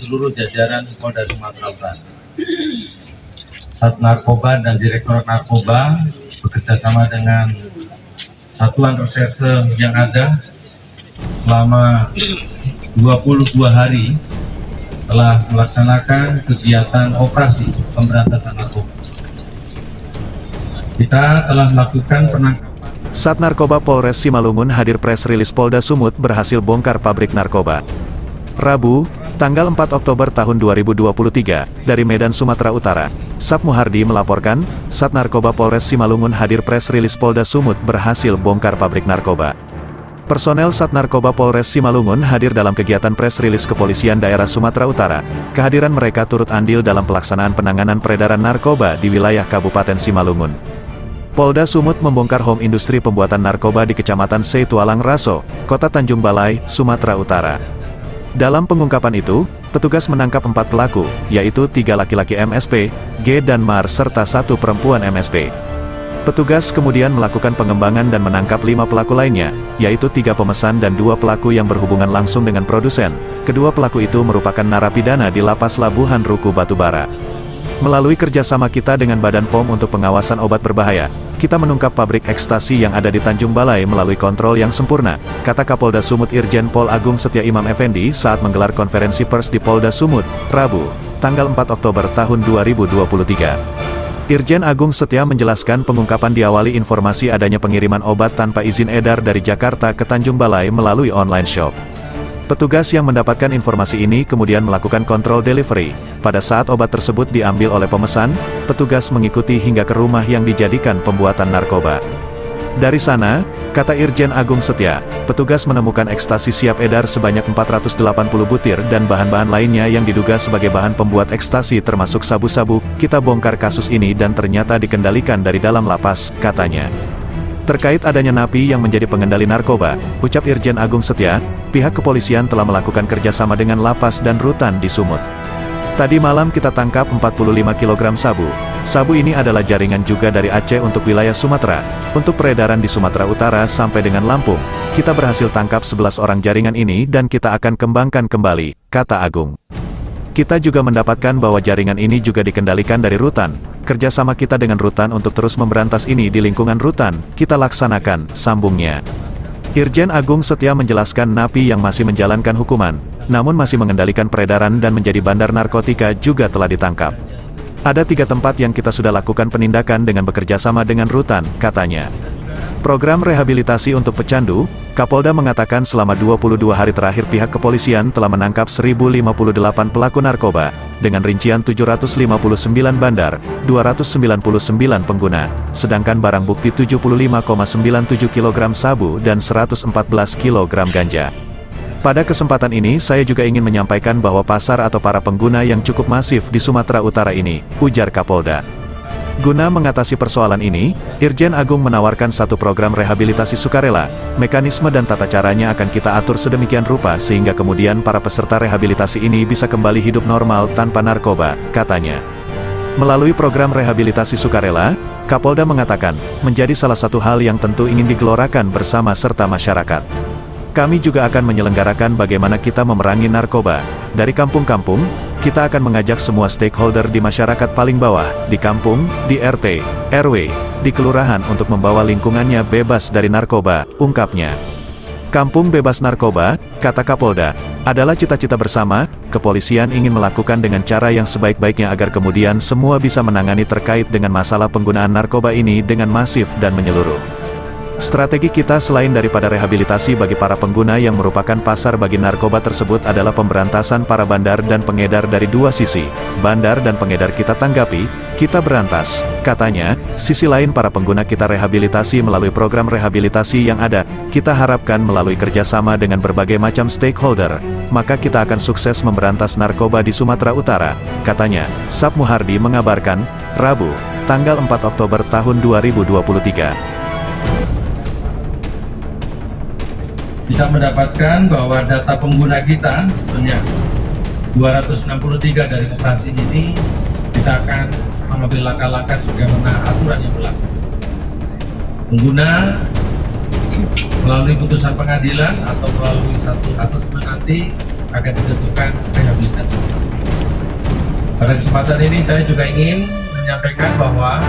seluruh jajaran Polda Sumatera Utara. Sat Narkoba dan Direktorat Narkoba bekerjasama dengan satuan reserse yang ada selama 22 hari telah melaksanakan kegiatan operasi pemberantasan narkoba. Kita telah melakukan penangkapan. Sat Narkoba Polres Simalungun hadir press rilis Polda Sumut berhasil bongkar pabrik narkoba. Rabu, tanggal 4 Oktober tahun 2023, dari Medan, Sumatera Utara, Sap Muhardi melaporkan, Sat Narkoba Polres Simalungun hadir press rilis Polda Sumut berhasil bongkar pabrik narkoba. Personel Sat Narkoba Polres Simalungun hadir dalam kegiatan press rilis Kepolisian Daerah Sumatera Utara. Kehadiran mereka turut andil dalam pelaksanaan penanganan peredaran narkoba di wilayah Kabupaten Simalungun. Polda Sumut membongkar home industri pembuatan narkoba di Kecamatan Seitualang Raso, Kota Tanjung Balai, Sumatera Utara. Dalam pengungkapan itu, petugas menangkap 4 pelaku, yaitu 3 laki-laki MSP, G dan Mar serta 1 perempuan MSP. Petugas kemudian melakukan pengembangan dan menangkap 5 pelaku lainnya, yaitu 3 pemesan dan 2 pelaku yang berhubungan langsung dengan produsen. Kedua pelaku itu merupakan narapidana di Lapas Labuhan Ruku Batubara. Melalui kerjasama kita dengan Badan POM untuk pengawasan obat berbahaya, kita menungkap pabrik ekstasi yang ada di Tanjung Balai melalui kontrol yang sempurna, kata Kapolda Sumut Irjen Pol Agung Setia Imam Effendi saat menggelar konferensi pers di Polda Sumut, Rabu, tanggal 4 Oktober tahun 2023. Irjen Agung Setia menjelaskan pengungkapan diawali informasi adanya pengiriman obat tanpa izin edar dari Jakarta ke Tanjung Balai melalui online shop. Petugas yang mendapatkan informasi ini kemudian melakukan kontrol delivery. Pada saat obat tersebut diambil oleh pemesan, petugas mengikuti hingga ke rumah yang dijadikan pembuatan narkoba. Dari sana, kata Irjen Agung Setia, petugas menemukan ekstasi siap edar sebanyak 480 butir dan bahan-bahan lainnya yang diduga sebagai bahan pembuat ekstasi termasuk sabu-sabu. Kita bongkar kasus ini dan ternyata dikendalikan dari dalam lapas, katanya. Terkait adanya napi yang menjadi pengendali narkoba, ucap Irjen Agung Setia, pihak kepolisian telah melakukan kerjasama dengan lapas dan rutan di Sumut. Tadi malam kita tangkap 45 kg sabu. Sabu ini adalah jaringan juga dari Aceh untuk wilayah Sumatera. Untuk peredaran di Sumatera Utara sampai dengan Lampung, kita berhasil tangkap 11 orang jaringan ini dan kita akan kembangkan kembali, kata Agung. Kita juga mendapatkan bahwa jaringan ini juga dikendalikan dari rutan. Kerjasama kita dengan rutan untuk terus memberantas ini di lingkungan rutan, kita laksanakan, sambungnya. Irjen Agung Setia menjelaskan napi yang masih menjalankan hukuman, namun masih mengendalikan peredaran dan menjadi bandar narkotika juga telah ditangkap. Ada 3 tempat yang kita sudah lakukan penindakan dengan bekerja sama dengan rutan, katanya. Program rehabilitasi untuk pecandu, Kapolda mengatakan selama 22 hari terakhir pihak kepolisian telah menangkap 1058 pelaku narkoba, dengan rincian 759 bandar, 299 pengguna, sedangkan barang bukti 75,97 kg sabu dan 114 kg ganja. Pada kesempatan ini saya juga ingin menyampaikan bahwa pasar atau para pengguna yang cukup masif di Sumatera Utara ini, ujar Kapolda. Guna mengatasi persoalan ini, Irjen Agung menawarkan satu program rehabilitasi sukarela. Mekanisme dan tata caranya akan kita atur sedemikian rupa sehingga kemudian para peserta rehabilitasi ini bisa kembali hidup normal tanpa narkoba, katanya. Melalui program rehabilitasi sukarela, Kapolda mengatakan, menjadi salah satu hal yang tentu ingin digelorakan bersama serta masyarakat. Kami juga akan menyelenggarakan bagaimana kita memerangi narkoba. Dari kampung-kampung, kita akan mengajak semua stakeholder di masyarakat paling bawah, di kampung, di RT, RW, di kelurahan untuk membawa lingkungannya bebas dari narkoba, ungkapnya. Kampung bebas narkoba, kata Kapolda, adalah cita-cita bersama. Kepolisian ingin melakukan dengan cara yang sebaik-baiknya agar kemudian semua bisa menangani terkait dengan masalah penggunaan narkoba ini dengan masif dan menyeluruh. Strategi kita selain daripada rehabilitasi bagi para pengguna yang merupakan pasar bagi narkoba tersebut adalah pemberantasan para bandar dan pengedar dari dua sisi. Bandar dan pengedar kita tanggapi, kita berantas, katanya. Sisi lain para pengguna kita rehabilitasi melalui program rehabilitasi yang ada. Kita harapkan melalui kerjasama dengan berbagai macam stakeholder, maka kita akan sukses memberantas narkoba di Sumatera Utara, katanya. Sap Muhardi mengabarkan, Rabu, tanggal 4 Oktober tahun 2023. Bisa mendapatkan bahwa data pengguna kita sebanyak 263 dari operasi ini, kita akan mengambil langkah-langkah sebagaimana aturan yang berlaku. Pengguna melalui putusan pengadilan atau melalui satu asesmen nanti akan ditentukan rehabilitasi. Pada kesempatan ini saya juga ingin menyampaikan bahwa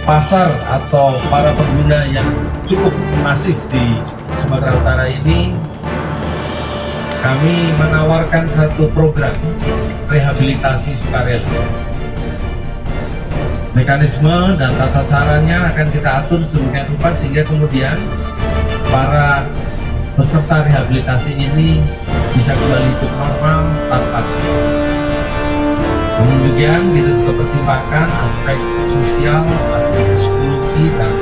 pasar atau para pengguna yang cukup masif di Sumatera Utara ini, kami menawarkan satu program rehabilitasi sukarela. Mekanisme dan tata caranya akan kita atur sedemikian rupa sehingga kemudian para peserta rehabilitasi ini bisa kembali hidup normal tanpa. Kemudian kita juga pertimbangkan aspek sosial, aspek psikologi, dan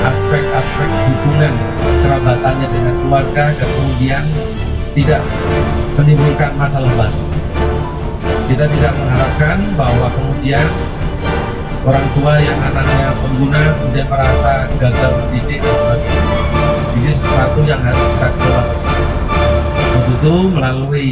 aspek-aspek hubungan kerabatannya dengan keluarga dan kemudian tidak menimbulkan masalah baru. Kita tidak mengharapkan bahwa kemudian orang tua yang anaknya pengguna kemudian merasa gagal mendidik dan sebagainya. Ini sesuatu yang harus kita kelola bersama. Untuk itu melalui